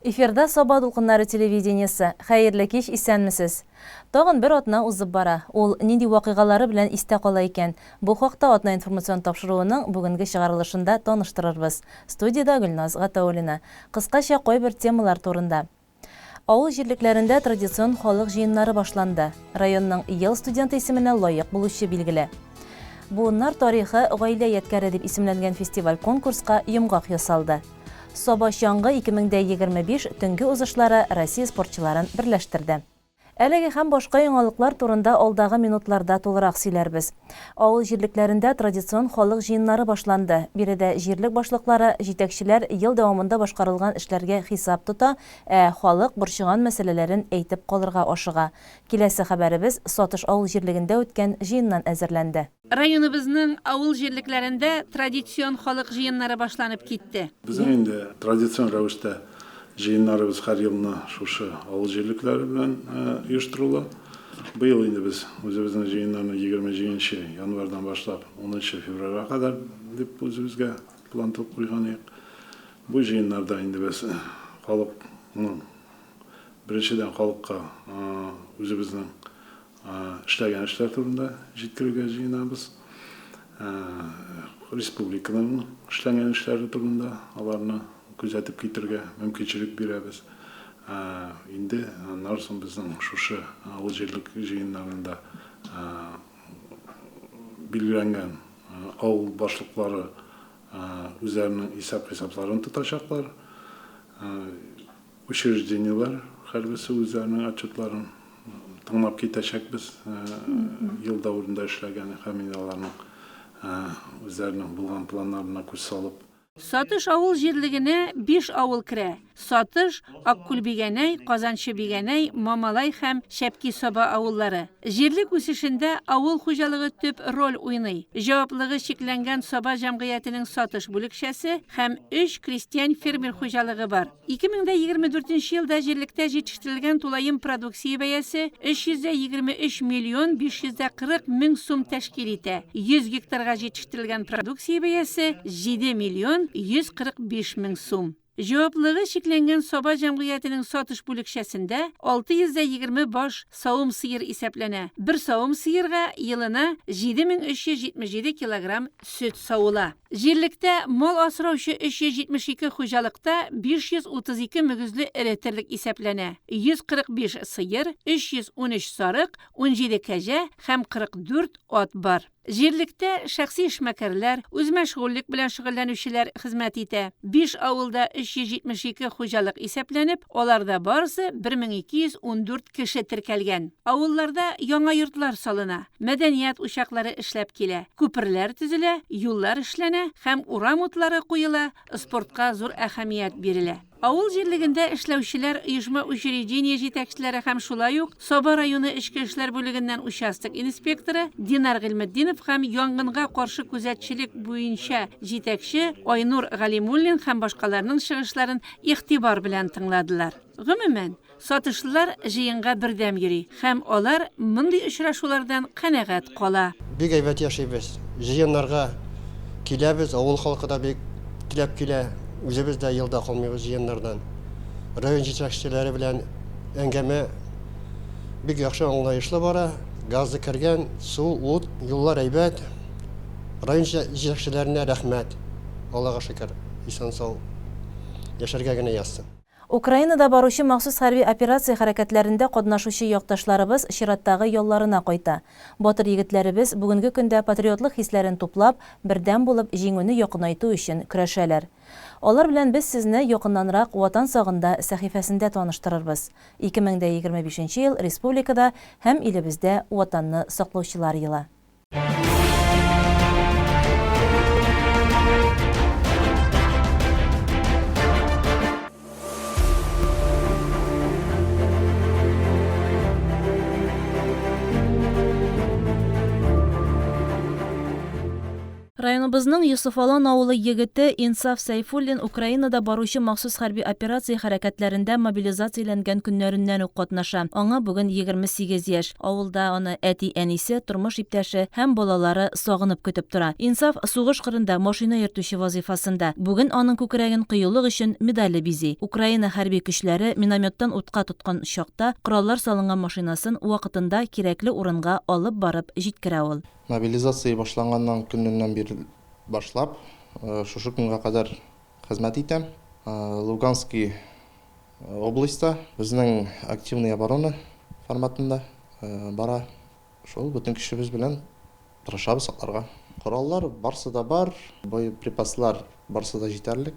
Эфирда Соба дулкыннары телевидениесі. Хәерле кич, исәнмесез. Тагын бер атна узып бара. Ул нинди вакыйгалары белән истә кала икән? Бу хакта атна информацион тапшыруының бүгенге чыгарылышында таныштырырбыз. Студияда Гөлназ Гатауллина. Кыскача кайбер темалар турында. Авыл җирлекләрендә традицион халык җыеннары башланды. Районның ел студенты исеменә лаек булучы билгеле. Буыннар тарихы гаилә ядкәре дип исемләнгән фестиваль-конкурска йомгак ясалды. Соба чаңгы 2025 төнге узышлары Россия спортчыларын берләштерде. Әлеге һәм башка яңалыклар турында алдагы минутларда тулырак сөйләрбез. Авыл җирлекләрендә традицион халык җыеннары башланды. Биредә җирлек башлыклары, җитәкчеләр ел дәвамында башкарылган эшләргә хисап тота, халык борчыган мәсьәләләрен әйтеп калырга ашыга. Киләсе хәбәребез Сатыш авыл җирлегендә үткән җыеннан әзерләнде. Районыбызның авыл җирлекләрендә традицион халык җыеннары башланып китте. Безнең инде традицион рәвештә җыеннарыбыз һәр елны шушы авыл җирлекләре белән оештырыла. Быел инде без үзебезнең җыеннарны 27 январьдан башлап 10 февральгә кадәр дип үзебезгә план тотып куйган идек. Бу җыеннарда инде без халыкның беренчедән халыкка үзебезнең эшләгән эшләр турында җиткерергә җыенабыз. Республиканың эшләгән эшләре турында аларны күзәтеп китергә мөмкинчелек бирәбез. Инде аннан соң безнең шушы авыл җирлек җыеннарында билгеләнгән авыл башлыклары үзләренең хисапларын тотачаклар. Учреждениеләр һәрберсе үзләренең отчетларын тыңлап китәчәкбез. Ел дәвамында эшләгән һәм аларның үзләренең булган планнарына күз салып. Сатыш авыл җирлегенә 5 авыл керә. Сатыш, Аккүлбигәнәй, Казанчы-Бигәнәй, Мамалай һәм Шәпки-Соба авыллары. Җирлек үсешендә авыл хуҗалыгы төп роль уйный. Җаваплылыгы шикләнгән Соба җәмгыятенең Сатыш бүлекчәсе һәм 3 крестьян фермер хуҗалыгы бар. 2024 елда җирлектә җитештерелгән тулаем продукция бәясе 323 миллион 540 мең сум тәшкил итә. 100 гектарга җитештерелгән продукция бәясе 7 миллион 145 мең сум. Җаваплылыгы шикләнгән Соба җәмгыятенең Сатыш бүлекчәсендә 620 баш савым сыер исәпләнә. Бер савым сыерга елына 7377 килограмм сөт савыла. Җирлектә мал асраучы 372 хуҗалыкта 532 мөгезле эретерлек исәпләнә. 145 сыер, 313 сарык, 17 кәҗә һәм 44 ат бар. Җирлектә шәхси эшмәкәрләр, үз мәшгульлек белән шөгыльләнүчеләр хезмәт итә. 5 авылда 372 хуҗалык исәпләнеп, аларда барысы 1214 кеше теркәлгән. Авылларда яңа йортлар салына, мәдәният учаклары эшләп килә, күперләр төзелә, юллар эшләнә һәм урам утлары куела, спортка зур әһәмият бирелә. Авыл җирлегендә эшләүчеләр оешма учреждение җитәкчеләре һәм шулай ук Соба районы эчке эшләр бүлегеннән участок инспекторы Динар Гыйлметдинов һәм янгынга каршы күзәтчелек буенча җитәкче Айнур Галимуллин һәм башкаларның чыгышларын игътибар белән тыңладылар. Гомумән, сатышлылар җыенга бердәм йөри һәм алар мондый очрашулардан канәгать кала. Бик әйбәт яшибез. Җыеннарга киләбез, авыл халкы да бик теләп килә. Үзебез дә елда калмыйбыз җыеннардан. Район җитәкчеләре белән әңгәмә бик яхшы аңлаешлы бара. Газы кергән, су, ут, юллар әйбәт. Район җитәкчеләренә рәхмәт. Аллага шөкер, исән сау яшәргә генә язсын. Украинада баручы махсус хәрби операция хәрәкәтләрендә катнашучы якташларыбыз чираттагы ялларына кайта. Батыр егетләребез бүгенге көндә патриотлык хисләрен туплап, бердәм булып җиңүне якынайту өчен көрәшәләр. Алар белән без сезне якыннанрак Ватан сагында сәхифәсендә таныштырырбыз. 2025 ел республикада һәм илебездә ватанны саклаучылар елы. Туганыбызның Юсуфалан авылы егете Инсаф Сайфуллин Украинада баручы махсус хәрби операция хәрәкәтләрендә мобилизацияләнгән көннәреннән үк катнаша. Аңа бүген 28 яшь. Авылда аны әти-әнисе, тормыш иптәше һәм балалары сагынып көтеп тора. Инсаф сугыш кырында машина йөртүче вазифасында. Бүген аның күкрәген кыюлык өчен медале бизи. Украина хәрби көчләре минометтан утка тоткан чакта кораллар салынган машинасын вакытында кирәкле урынга алып барып җиткерә ул. Мобилизация башланганнан көннән бері башлап, шушы көнгә кадәр хезмәт итәм. Луганский областьта безнең активный оборона форматында бара. Шул бөтен кешебез белән тырышабыз сакларга. Кораллар барсы да бар, боеприпаслар барсы да җитәрлек.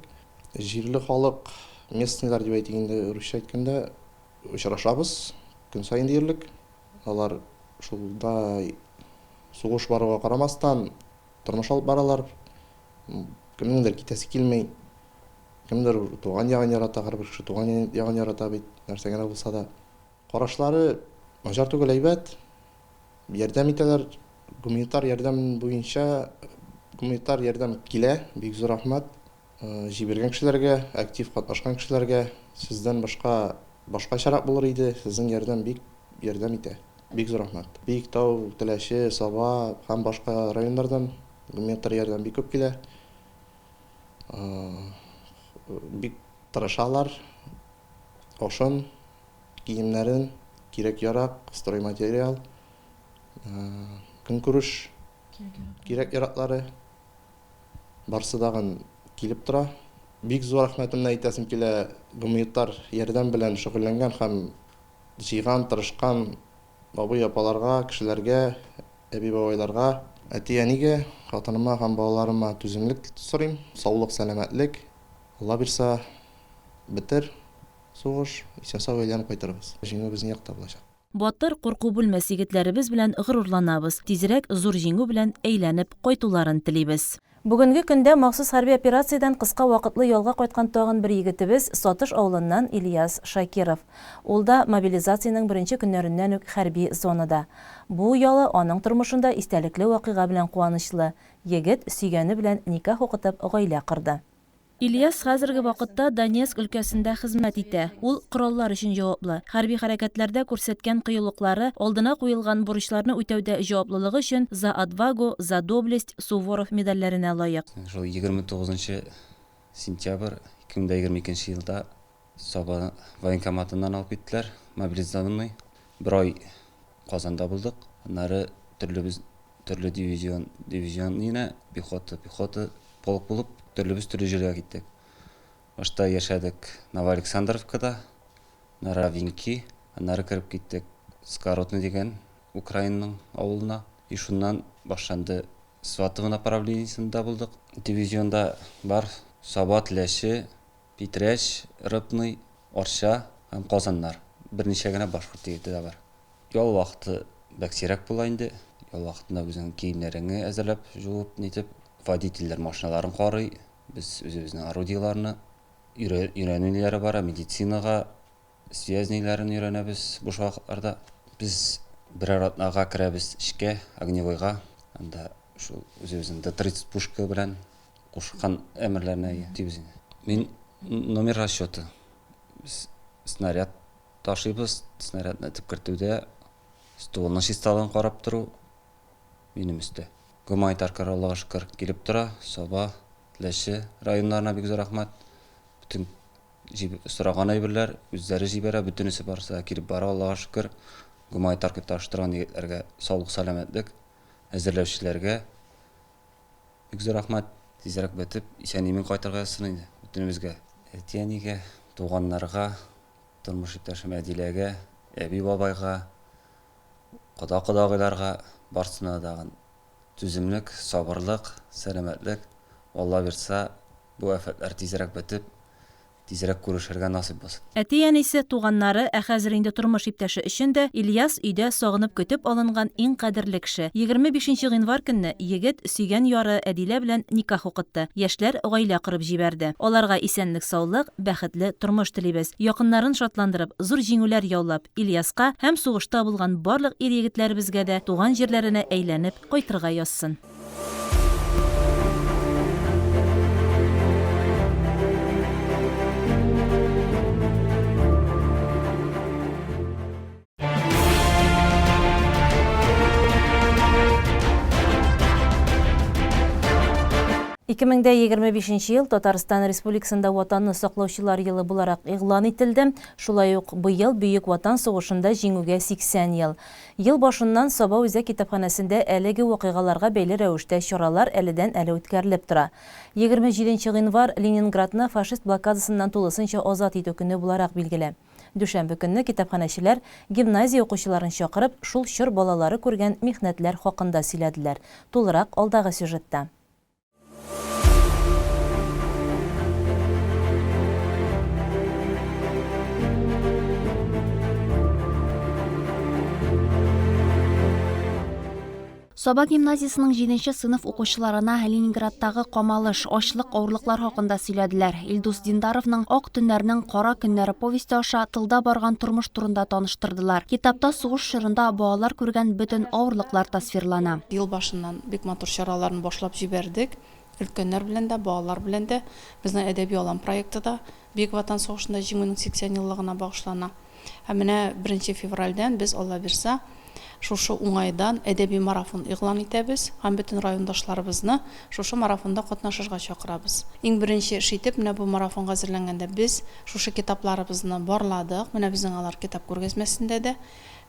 Җирле халык, местныйлар дип әйтгәндә, русча әйткәндә, очрашабыз көн сайын диярлек. Алар шулда сугыш баруга карамастан тормыш алып баралар. Кемнеңдер китәсе килмәй, кемдер туган ягын ярата, һәр бер кеше туган ягын ярата бит, нәрсә генә булса да. Карашлары начар түгел, әйбәт. Ярдәм итәләр, гуманитар ярдәм буенча гуманитар ярдәм килә, бик зур рәхмәт. Җибәргән кешеләргә, актив катнашкан кешеләргә, сездән башкачарак булыр иде, сезнең ярдәм бик ярдәм итә. Бик зур рәхмәт. Биектау, Теләче, Саба һәм башка районнардан гуманитар ярдәм бик күп килә. Бик тырышалар. Ашын, киемнәрен, кирәк-ярак, стройматериал, көнкүреш, кирәк-яраклары барсы дагын килеп тора. Бик зур рәхмәтемне әйтәсем килә гуманитар ярдәм белән шөгыльләнгән һәм җыйган, тырышкан абый-апаларга, кешеләргә, әби-бабайларга, әти-әнигә, хатыныма һәм балаларыма түземлек сорыйм, саулык, сәламәтлек. Алла бирсә, бетер сугыш, исән-сау әйләнеп кайтырбыз. Җиңү безнең якта булачак. Батыр, курку бүлмәс егетләребез белән горурланабыз. Тизрәк зур җиңү белән әйләнеп кайтуларын телибез. Бүгенге көндә махсус хәрби операциядән кыска вакытлы ялга кайткан тагын бер егетебез Сатыш авылыннан Ильяс Шакиров. Ул да мобилизациянең беренче көннәреннән үк хәрби зонада. Бу ялы аның тормышында истәлекле вакыйга белән куанычлы. Егет сөйгәне белән никах укытып гаилә кырды. Ильяс хәзерге вакытта Донецк өлкәсендә хезмәт итә. Ул кораллар өчен җаваплы. Хәрби хәрәкәтләрдә күрсәткән кыюлыклары, алдына куелган бурычларны үтәүдә җаваплылыгы өчен за отвагу, за доблесть Суворов медальләренә лаек. Шул 29 сентябрь 2022 елда Саба военкоматыннан алып киттеләр, мобилизованный. Бер ай Казанда булдык. Аннары төрле дивизион ине, пехота полк булып төрле җиргә киттек. Башта яшәдек Новоалександровкада, Наравинки, аннары кирип киттек Скоротный дигән Украинаның авылына. И шуннан башланды Сватово направлениесендә булдык. Дивизионда бар Саба, Теләче, Питрәч, Рыбный, Арча һәм Казаннар. Берничә генә башкорт егете дә бар. Ял вакыты бәк сирәк була инде. Ял вакытында безнең киемнәреңне әзерләп, җуып, нитеп, водительләр машиналарын карый. Без үзебезнең орудияларны өйрәнүләре бар, медицинага, связнийләрен өйрәнәбез буш вакытларда. Без бер атнага керәбез эшкә, огневойга. Анда шул үзебезнең Д-30 пушка белән кушкан әмерләрне итәбез. Мин номер расчеты. Снаряд ташыйбыз, снарядны этеп кертүдә стволның чисталыгын карап тору минем өстә. Гуманитар Аллага шөкер килеп тора. Саба, Теләче районнарына бик зур рәхмәт. Бүтән сораган әйберләр үзләре җибәрә, бөтенесе барса килеп бара, Аллага шөкер. Гуманитар китап таштырган егетләргә саулык, сәламәтлек, әзерләүчеләргә бик зур рәхмәт. Тизрәк бетеп, исән-имин кайтырга ясын инде бөтенебезгә. Әти-әнигә, туганнарга, тормыш иптәшем Әдиләгә, әби-бабайга, кода-кодагыйларга барсына дагы түземлек, сабырлык, сәламәтлек. Алла бирсә, бу афәтләр тизрәк бетеп, тизрәк күрешергә насыйп булсын. Әти-әнисе, туганнары, ә хәзер инде тормыш иптәше өчен дә Ильяс өйдә сагынып көтеп алынган иң кадерле кеше. 25 гыйнвар көнне егет сөйгән яры Әдилә белән никах укытты. Яшьләр гаилә кырып җибәрде. Аларга исәнлек, саулык, бәхетле тормыш телибез. Якыннарын шатландырып, зур җиңүләр яулап, Ильяска һәм сугышта булган барлык ир-егетләребезгә дә туган җирләренә әйләнеп кайтырга язсын. 2025 ел Татарстан Республикасында ватанны саклаучылар елы буларак игълан ителде. Шулай ук быел Бөек Ватан сугышында җиңүгә 80 ел. Ел башыннан Саба үзәк китапханәсендә әлеге вакыйгаларга бәйле рәвештә чаралар әледән-әле үткәрелеп тора. 27 гыйнвар Ленинградны фашист блокадасыннан тулысынча азат итү көне буларак билгеле. Дүшәмбе көнне китапханәчеләр гимназия укучыларын чакырып, шул чор балалары күргән михнәтләр хакында сөйләделәр. Тулырак алдагы сюжетта. Саба гимназиясының 7-нче сыйныф укучыларына Ленинградтагы камалыш, ачлык, авырлыклар хакында сөйләделәр. Илдус Диндаровның «Ак төннәрнең кара көннәре» повесте аша тылда барган тормыш турында таныштырдылар. Китапта сугыш чорында балалар күргән бөтен авырлыклар тасвирлана. Ел башыннан бик матур чараларын башлап җибәрдек. Өлкәннәр белән дә, балалар белән дә безнең әдәби алан проекты да Бөек Ватан сугышында җиңүнең 80 еллыгына багышлана. Һәм менә 1 февральдән без Алла бирсә шушы уңайдан әдәби марафон игълан итәбез һәм бөтен райондашларыбызны шушы марафонда катнашырга чакырабыз. Иң беренче эш итеп менә бу марафонга әзерләнгәндә біз шушы китапларыбызны барладык. Менә безнең алар китап күргәзмәсендә дә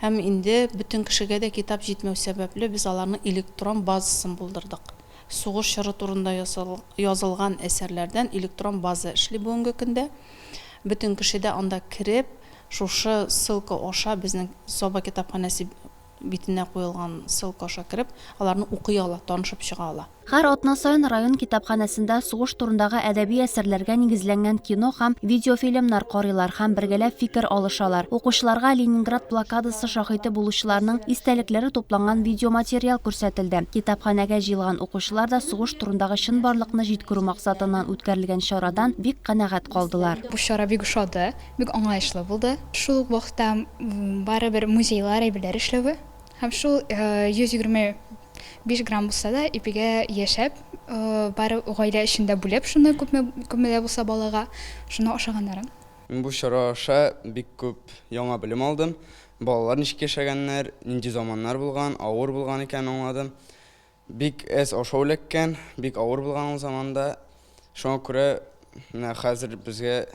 һәм инде бөтен кешегә дә китап җитмәү сәбәпле без аларның электрон базасын булдырдык. Сугыш чоры турында язылган әсәрләрдән электрон база эшли бүгенге көндә. Бөтен кеше дә анда кирип, шушы ссылка аша безнең Саба китапханәсе битенә куелган ссылка аша кирип, аларны укый ала, танышып чыга ала. Һәр атна саен район китапханәсендә сугыш турындагы әдәби әсәрләргә нигезләнгән кино һәм видеофильмнар карыйлар һәм бергәләп фикер алышалар. Укучыларга Ленинград блокадасы шаһиты булучыларның истәлекләре тупланган видеоматериал күрсәтелде. Китапханәгә җыелган укучылар да сугыш турындагы чынбарлыкны җиткерү максатыннан үткәрелгән чарадан бик канәгать калдылар. Бу чара бик ошады, бик аңлаешлы булды. Шул ук вакытта барыбер музейлар әйберләр эшләве һәм шул 125 грамм булса да ипигә яшәп, бары гаилә эчендә бүлеп, шуны күпме булса балага, шуны ашаганнарын. Бу чара аша бик күп яңа белем алдым. Балалар ничек яшәгәннәр, нинди заманнар булган, авыр булган икән аңладым. Бик әз ашау эләккән, бик авыр булган заманда. Шуңа күрә хәзер безгә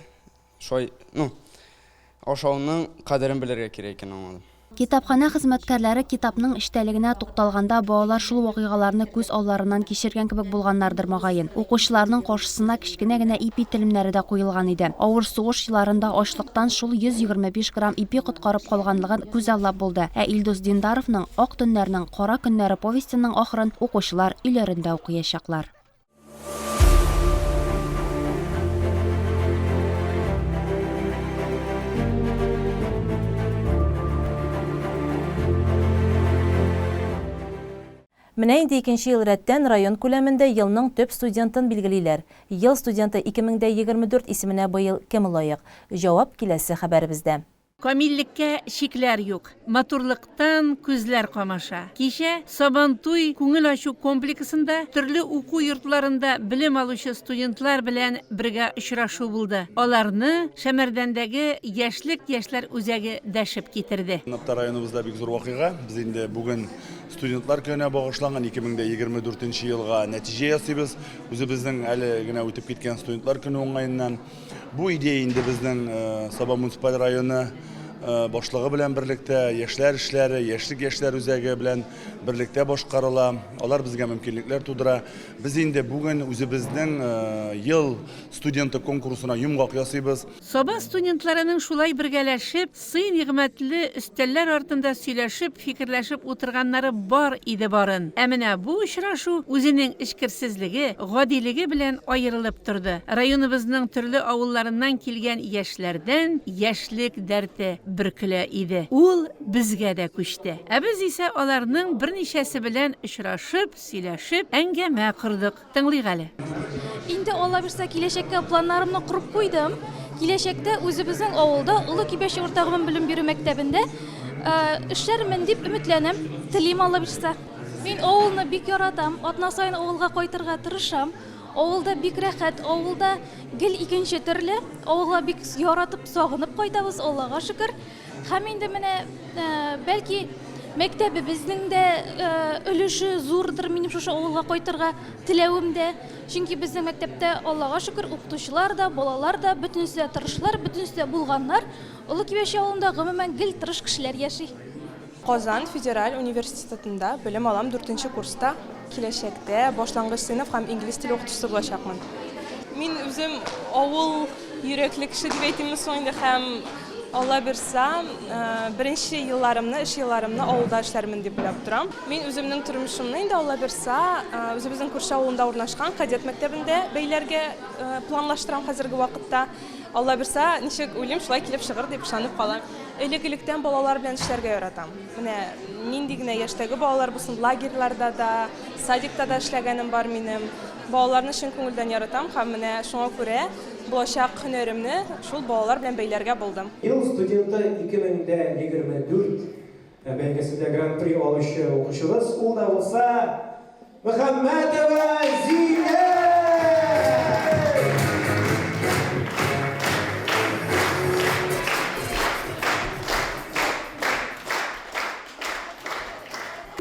ашауның кадерен белергә кирәк икән аңладым. Китапхана хезмәткәрләре китапның эштәлегенә тукталганда балалар шул вакыйгаларны күз алларыннан кичергән кебек булганнардыр магайын. Укучыларның каршысына кичкенә генә ипи телемнәре дә куелган иде. Авыр сугыш елларында ачлыктан шул 125 грамм ипи коткарып калганлыгын күз аллап булды. Илдус Диндаровның «Ак төннәрнең кара көннәре» повестенең ахырын укучылар өйләрендә укыячаклар. Менә инде 2нче ел рәттән район күләмендә елның төп студентын билгелиләр. Ел студенты 2024 исеменә быел кем лаек? Җавап киләсе хәбәребездә. Камиллеккә шикләр юк. Матурлыктан күзләр камаша. Кичә Сабантуй күңел ачу комплексында төрле уку йортларында белем алучы студентлар белән бергә очрашу булды. Аларны Шәмәрдәндәге яшьләр үзәге дәшеп китерде. Напта районыбызда бик зур вакыйга. Без инде бүген студентлар көненә багышланган 2024 елга нәтиҗә ясыйбыз. Үзебезнең әле генә үтеп киткән студентлар көне уңаеннан бу идея инде безнең Саба муниципаль районы башлыгы белән берлектә, яшьләр эшләре, яшьләр үзәге белән берлектә башкарыла. Алар безгә мөмкинлекләр тудыра. Без инде бүген үзебезнең ел студенты конкурсына йомгак ясыйбыз. Саба студентларының шулай бергәләшеп, сый нигъмәтле өстәлләр артында сөйләшеп, фикерләшеп утырганнары бар иде барын. Ә менә бу очрашу үзенең эчкерсезлеге, гадилеге белән аерылып торды. Районыбызның төрле авылларыннан килгән яшьләрдән яшьлек дәрте бөркелә иде. Ул безгә дә күчте. Ә без исә аларның берничәсе белән очрашып, сөйләшеп, әңгәмә кырдык. Тыңлыйк әле. Инде Алла бирсә киләчәккә планнарымны курып куйдым. Киләчәктә үзебезнең авылда Улы Кибәш уртагы белем бирү мәктәбендә эшләрмен дип өметләнәм. Телим Алла бирсә. Мин авылны бик яратам. Атна саен авылга кайтырга тырышам. Авылда бик рәхәт, авылда гел икенче төрле. Авылга бик яратып, сагынып кайтабыз, Аллага шөкер. Һәм инде менә бәлки Мәктәбебезнең дә өлеше зурдыр минем шушы авылга кайтырга теләвем дә. Чөнки безнең мәктәптә, Аллага шөкер, укытучылар да, балалар да бөтенесе дә тырышлар, бөтенесе дә булганнар. Олы Кибәш авылында гомумән гел тырыш кешеләр яши. Казан федераль университетында белем алам 4-нче курста. Киләчәктә башлангыч сыйныф һәм инглиз теле укытучысы булачакмын. Мин үзем авыл йөрәкле кеше дип әйтәм соң инде һәм Алла бирсә, беренче елларымны, эш елларымны авылда эшләрмен дип уйлап торам. Мин үземнең тормышымны инде Алла бирсә, үзебезнең күрше авылында урнашкан кадет мәктәбендә бәйләргә планлаштырам хәзерге вакытта. Алла бирсә, ничек уйлыйм, шулай килеп чыгыр дип ышанып калам. Элек-электән балалар белән эшләргә яратам. Менә нинди генә яшьтәге балалар булсын, лагерьларда да, садикта да эшләгәнем бар минем. Балаларны чын күңелдән яратам һәм менә шуңа күрә булачак һөнәремне шул балалар белән бәйләргә булдым. Ел студенты 2024 бәйгесендә гран-при алучы укучыбыз ул да булса Мөхәммәтова Зинә.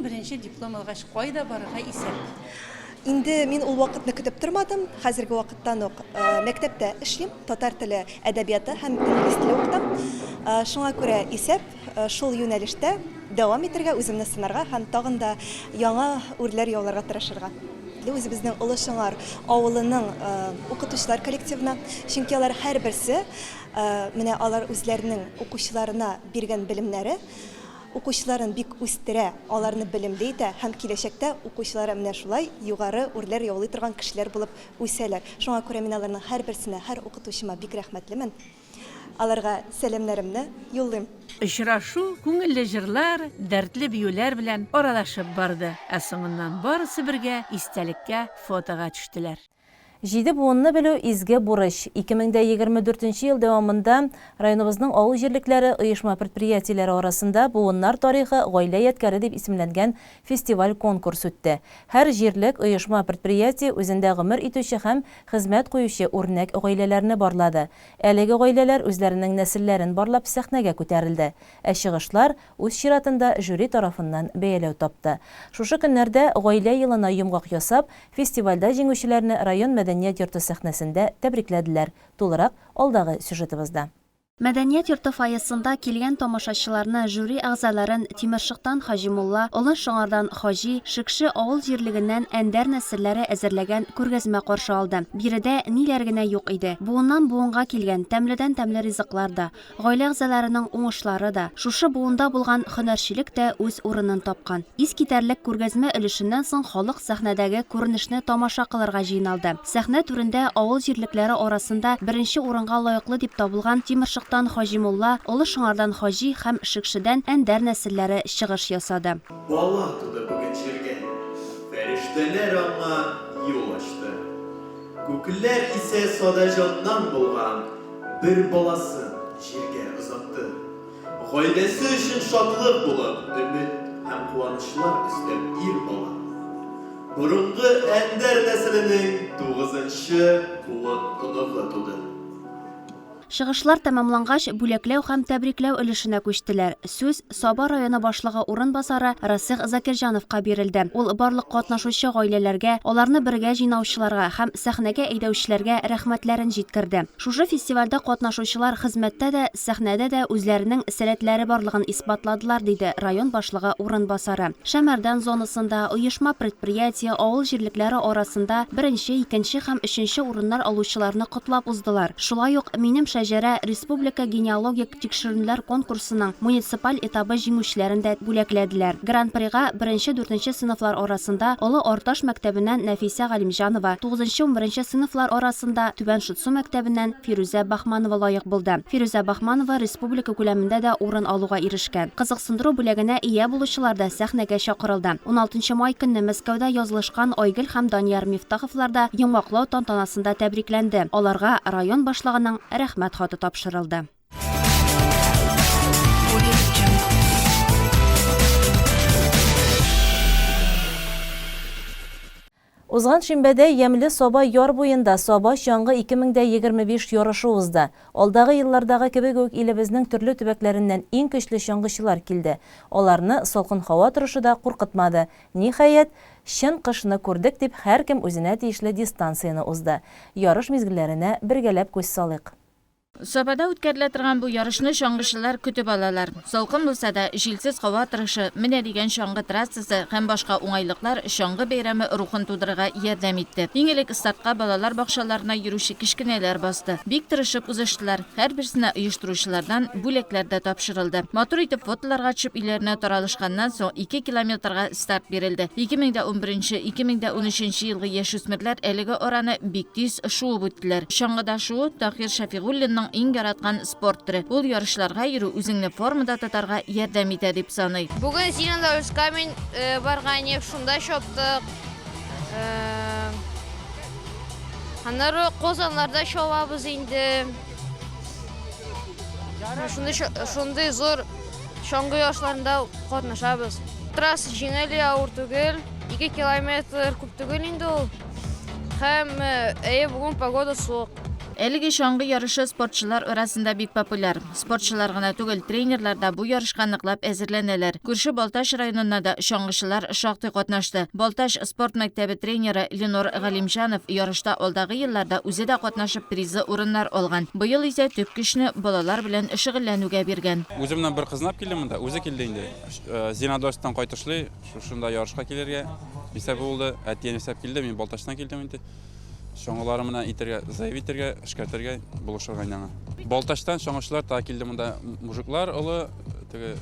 Беренче диплом алгач кайда барырга исәп? Инде мин ул вакытны көтеп тормадым. Хәзерге вакыттан ук мәктәптә эшлим, татар теле, әдәбияты һәм инглиз теле укытам. Шуңа күрә исәп шул юнәлештә дәвам итәргә, үземне сынарга һәм тагын да яңа үрләр яуларга тырышырга. Үзебезнең Олы Шыңар авылының укытучылар коллективына, чөнки алар һәрберсе менә алар үзләренең укучыларына биргән белемнәре укучыларын бик үстерә, аларны белемле итә һәм киләчәктә укучылары менә шулай югары үрләр яулый торган кешеләр булып үсәләр. Шуңа күрә мин аларның һәрберсенә, һәр укытучыма бик рәхмәтлемен. Аларга сәламнәремне юллыйм. Очрашу күңелле җырлар, дәртле биюләр белән аралашып барды. Ә соңыннан барысы бергә истәлеккә фотога төштеләр. 7 буынны белү изге бурыч. 2024 ел дәвамында районыбызның авыл җирлекләре оешма предприятиеләре арасында буыннар тарихы гаилә ядкәре дип исемләнгән фестиваль конкурс үтте. Һәр җирлек оешма предприятие үзендә гомер итүче һәм хезмәт куючы үрнәк гаиләләрне барлады. Әлеге гаиләләр үзләренең нәселләрен барлап сәхнәгә күтәрелде. Ә чыгышлар үз чиратында жюри тарафыннан бәяләү тапты. Шушы көннәрдә гаилә елына йомгак ясап, фестивальдә җиңүчеләрне район Мәдәният йорты сәхнәсендә тәбрикләделәр. Тулырак алдагы сюжетыбызда. Мәдәният йорты фойесында килгән тамашачыларны жюри әгъзаларын Тимершыктан Хаҗимулла, Олы Шыңардан Хаҗи, Шикше авыл җирлегеннән Әндәр нәселләре әзерләгән күргәзмә каршы алды. Биредә ниләр генә юк иде. Буыннан буынга килгән тәмледән тәмле ризыклар да, гаилә әгъзаларының уңышлары да, шушы буында булган һөнәрчелек тә үз урынын тапкан. Искитәрлек күргәзмә өлешеннән соң халык сәхнәдәге күренешне тамаша кылырга җыйналды. Сәхнә түрендә авыл җирлекләре арасында беренче урынга лаеклы дип табылган Тимершык Хаҗимулла, Олы Шыңардан Хаҗи һәм Шикшедән Әндәр нәселләре чыгыш ясады. Бала туды бүген җиргә, фәрештәләр аңа юл ачты. Күкләр исә садаҗаннан булган бер баласын җиргә озатты. Гаиләсе өчен шатлык булып, өмет һәм куанычлар өстәп ир бала. Борынгы Әндәр нәселенең 9-нчы куын оныгы туды. Чыгышлар тәмамлангач, бүләкләү һәм тәбрикләү өлешенә күчтеләр. Сүз Саба районы башлыгы урынбасары Расих Закирҗановка бирелде. Ул барлык катнашучы гаиләләргә, аларны бергә җыйнаучыларга һәм сәхнәгә әйдәүчеләргә рәхмәтләрен җиткерде. Шушы фестивальдә катнашучылар хезмәттә дә, сәхнәдә дә үзләренең сәләтләре барлыгын исбатладылар, диде район башлыгы урынбасары. Шәмәрдән зонасында оешма предприятие авыл җирлекләре арасында 1-нче, 2-нче һәм 3-нче урыннар алучыларны котлап уздылар. Шулай ук минем Шәҗәрә Республика генеалогик тикшеренүләр конкурсының муниципаль этабы җиңүчеләрен дә бүләкләделәр. Гран-прига 1-4 сыйныфлар арасында Олы Орташ мәктәбеннән Нәфисә Галимҗанова, 9-11 сыйныфлар арасында Түбән Шутсу мәктәбеннән Фирүзә Бахманова лаек булды. Фирүзә Бахманова республика күләмендә дә урын алуга ирешкән. Кызыксындыру бүләгенә ия булучылар да сәхнәгә чакырылды. 16 май көнне Мәскәүдә язылышкан Айгөл һәм Данияр Мифтаховлар да йомгаклау тантанасында тәбрикләнде. Аларга район башлыгының рәхмәт хаты тапшырылды. Узган шимбәдә Ямле Соба яр буенда Соба чаңгы 2025 ярышы узды. Алдагы еллардагы кебек үк илебезнең төрле төбәкләреннән иң көчле чаңгычылар килде. Аларны салкын һава торышы да куркытмады. Ниһаять, чын кышны күрдек дип һәркем үзенә тиешле дистанцияны узды. Ярыш мизгелләренә бергәләп күз салыйк. Собада үткәрелә торган бу ярышны чаңгычылар көтеп алалар. Салкын булса да, җилсез һава торышы, менә дигән чаңгы трассасы һәм башка уңайлыклар чаңгы бәйрәме рухын тудырырга ярдәм итте. Иң элек стартка балалар бакчаларына йөрүче кичкенәләр басты. Бик тырышып узыштылар. Һәрберсенә оештыручылардан бүләкләр дә тапшырылды. Матур итеп фотоларга төшеп өйләренә таралышканнан соң 2 километрга старт бирелде. 2011-2013 елгы яшүсмерләр әлеге араны бик тиз шуып үттеләр. Чаңгыда шуу Тахир Шафигуллинның иң яраткан спорт түрі. Ул ярышларга йөрү үзеңне формада тотарга ярдәм итә дип саный. Бүген Зеленодольскка мен барган ев, шунда чаптык. Аннары Козанларда чабабыз инде. Шундай зур чаңгы ярышларында катнашабыз. Трасса җиңел, авыр түгел, 2 километр күп түгел инде ул. Һәм бүген погода суык. Әлеге чаңгы ярышы спортчылар арасында бик популяр. Спортчылар гына түгел, тренерлар да бу ярышка ныклап әзерләнәләр. Күрше Балташ районында да чаңгычылар шактый катнашты. Балташ спорт мәктәбе тренеры Ленор Галимҗанов ярышта алдагы елларда үзе дә катнашып призы урыннар алган. Быел исә төп көчне балалар белән шөгыльләнүгә биргән. Үземнән бер кызынап килдем монда, үзе килде инде. Зеленодольсктан кайтышлый, шунда ярышка килергә исәп булды. Әтиен исәп килде, мин Балташтан килдем инде. Шоңылары менә итергә, заявитергә, эшкәртергә булышырга инде. Балташтан шоңышлар та килде монда, мужиклар олы, теге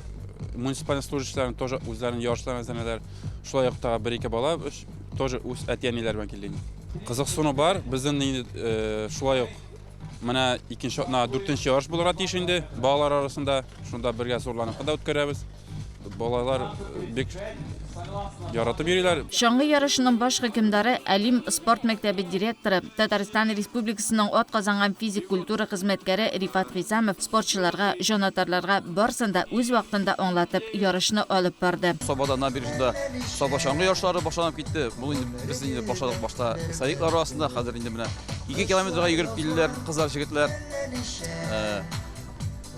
муниципаль служащийлар тоже үзләренең ярышларын әзерләнәләр. Шулай ук та 1-2 бала тоже үз әтиәниләр белән килде. Кызыксыну бар, безнең инде шулай ук менә 4нче ярыш булырга тиеш инде балалар арасында. Шунда бергә зурланып та үткәрәбез. Балалар бик яратып йөриләр. Чаңгы ярышының баш хакимдары Әлим спорт мәктәбе директоры, Татарстан Республикасының атказанган физик культура хезмәткәре Рифат Гыйзамов спортчыларга, җанатарларга барсында үз вакытында аңлатып ярышны алып барды. Собада набережныйда Соба чаңгы ярышлары башланып китте. Бу инде без инде башладык башта саиклар арасында, хәзер инде менә 2 километрга йөгереп килделәр кызлар, җегетләр.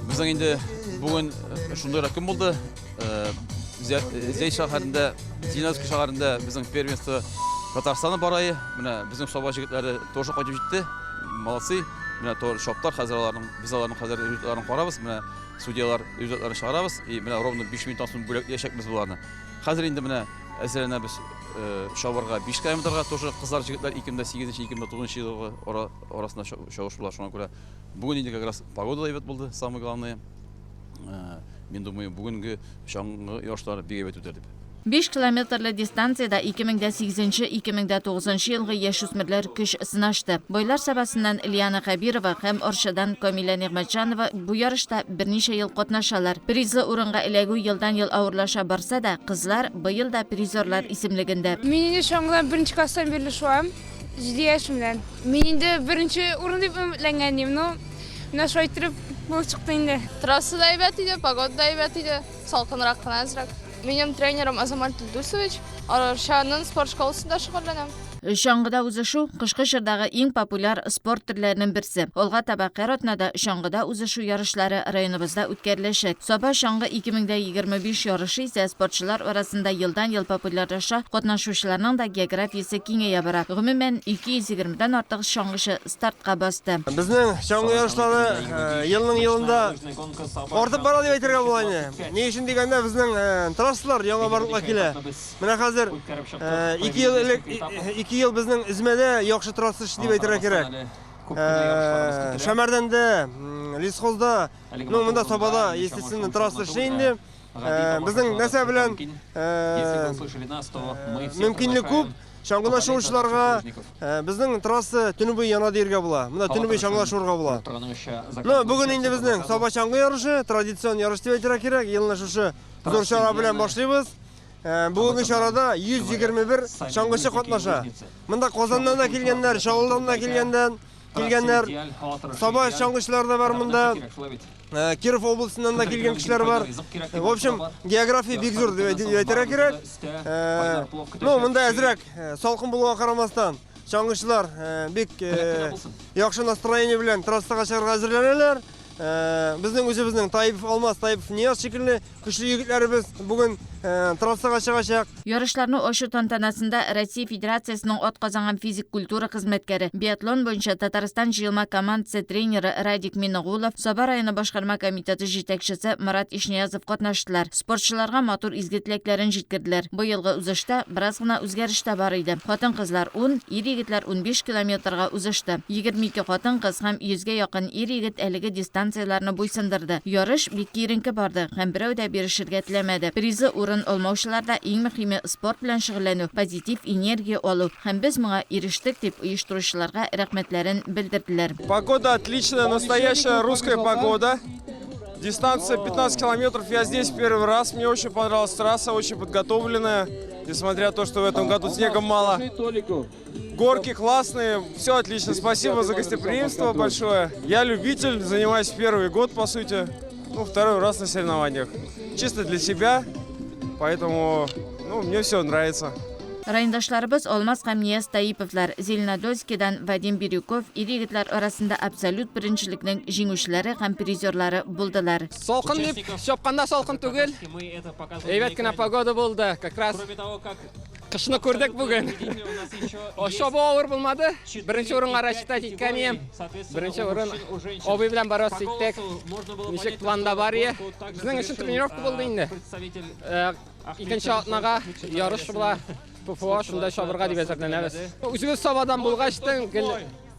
Безнең инде бүген шундый көн булды. Зей шәһәрендә, Зеленодольск шәһәрендә безнең первенство Татарстаны барайы. Менә безнең Соба җегетләре тоже кайтып җитте. Молодцы. Менә тор шаптар хәзер аларның, biz аларның хәзер результатларын карабыз. Менә судьялар результатларын чыгарабыз. Менә ровно 5 минуттан соң бүләкләячәкбез буларны. Хәзер инде менә әзерләнәбез шабырга 5 километрга тоже кызлар җегетләр 2008-2009 елгы арасында чагыш була. Шуңа күрә бүген инде как раз погода да әйбәт булды, самое главное. Мен думаю, бүгенге чаңгы ярышлары бик әйбәт үтәр дип. 5 километрлы дистанцияда 2008-2009 елгы яшүсмерләр көч сынашты. Бойлар сабасыннан Ильяна Хабирова һәм Оршадан Камиля Нигъмәтҗанова бу ярышта берничә ел катнашалар. Призлы урынга эләгү елдан-ел авырлаша барса да, кызлар быел да призерлар исемлегендә. Мин инде чаңгыдан 1нче класстан бирле шуам, 7 яшемдән. Мин инде 1нче урын дип өметләнгән идем, но менә шулай итеп булып чыкты инде. Трасса да әйбәт иде, погода да әйбәт иде, салкынрак кына азрак. Минем тренерым Азамат Илдусович, Аршаның спорт школасында шөгыльләнәм. Чаңгыда узышу кышкы чордагы иң популяр спорт төрләренең берсе. Алга таба Кәротнада чаңгыда узышу ярышлары районыбызда үткәреләчәк. Соба чаңгы 2025 ярышы исә спортчылар арасында елдан-ел популярлаша, катнашучыларның да географиясе киңәя бара. Гомумән 220дән артык чаңгычы стартка басты. Безнең чаңгы ярышлары елның елында артып бара дип әйтергә була инде. Ни өчен дигәндә безнең трассалар яңа барлыкка килә. Менә хәзер 2 ел безнең измәдә яхшы трасса дип әйтергә кирәк. Шәмәрдәндә, Лисхозда, монда Собада естественно трасса инде. Безнең нәрсә белән мөмкинлек күп. Чаңгылашучыларга безнең трасса төне буе яна диргә була. Монда төне буе чаңгылашырга була. Но бүген инде безнең Соба чаңгы ярышы, традицион ярыш дип әйтергә кирәк. Елны шушы зур чара белән башлыйбыз. Бүгенге чарада 121 чаңгычы катнаша. Монда Казаннан да килгәннәр, Шавылдан да килгәндән, келгәннәр. Саба чаңгычлар да бар монда. Киров облысыннан да келген кешеләр бар. В общем, география бик зур дип әйтергә кирәк. Ну, монда әзрәк салкын булуга карамастан, чаңгычлар бик яхшы настроение белән трассага чыгарга әзерләнәләр. Безнең үзебезнең Таипов Алмаз, Таипов Нияз шикелле көчле егетләребез бүген трассага чыгачак. Ярышларны ачу тантанасында Россия Федерациясының атказанган физик культура хезмәткәре, биатлон буенча Татарстан җыелма командасы тренеры Радик Миногулов, Саба районы башкарма комитеты җитәкчесе Марат Ишниязов катнаштылар. Спортчыларга матур изге теләкләрен җиткерделәр. Быелгы узышта бераз гына үзгәреш тә бар иде. Хатын-кызлар 10, ир-егетләр 15 километрга узышты. 22 хатын-кыз һәм 100гә якын ир-егет әлеге дистанцияларны буйсындырды. Ярыш бик киеренке барды һәм берәү дә бирешергә теләмәде. Призы урын алмаучыларда иң мөһиме спорт белән шөгыльләнү, позитив энергия алу һәм без моңа ирештек дип оештыручыларга рәхмәтләрен белдерделәр. Погода отличная, настоящая русская погода. Дистанция 15 километров. Я здесь первый раз. Мне очень понравилась трасса, очень подготовленная. Несмотря на то, что в этом году снега мало. Горки классные, все отлично. Спасибо за гостеприимство большое. Я любитель, занимаюсь первый год, по сути. Ну, второй раз на соревнованиях. Чисто для себя. Поэтому, мне все нравится. Райондашларыбыз Алмаз һәм Нияз Таиповлар, Зеленодольскидан Вадим Бирюков ир-егетләр арасында абсолют беренчелекнең җиңүчеләре һәм призерлары булдылар. Салкын дип чапканда салкын түгел. Әйбәт кенә погода булды. Как раз кышны күрдек бүген. Ошо авыр булмады. Беренче урынга Рашида җиткән идем. Беренче урын абый белән барас иттек. Ничек планда бар ие. Безнең өчен тренировка булды инде. Икенче атнага ярыш була. ПФО шунда шабырга дип әзерләнәбез. Үзебез Сабадан булгачтын,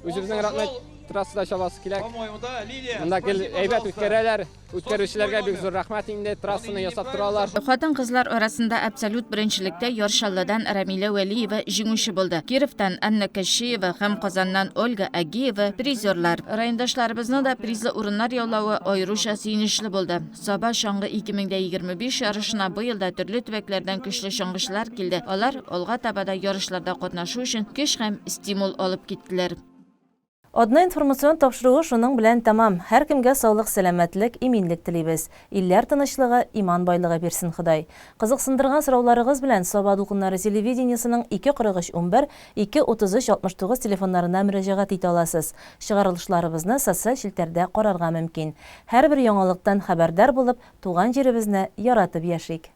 үзебезнең рәхмәт трассада шабасы килә. Монда әйбәт үткәрәләр. Үткәрүчеләргә бик зур рәхмәт инде, трассаны ясап торалар. Хатын-кызлар арасында абсолют беренчелектә Яршаллыдан Рамилә Вәлиева җиңүче булды. Кировтан Анна Кашиева һәм Казаннан Ольга Агиева призерлар. Райондашларыбызның да призлы урыннар яулавы аеруча сөенечле булды. Саба шаңгы 2025 ярышына быел да төрле төбәкләрдән көчле шаңгычлар килде. Алар алга табада ярышларда катнашу өчен көч һәм стимул алып киттеләр. Одна информацион тапшыруы шуның белән тамам. Һәр кемгә саулык, сәламәтлек, иминлек телибез. Илләр тынычлыгы, иман байлыгы бирсен Ходай. Кызыксындырган сорауларыгыз белән Саба дулкыннары телевидениесының 24311 23369 телефоннарына мөрәҗәгать итә аласыз. Чыгарылышларыбызны социаль челтәрдә карарга мөмкин. Һәрбер яңалыктан хәбәрдар булып, туган җиребезне яратып яшик.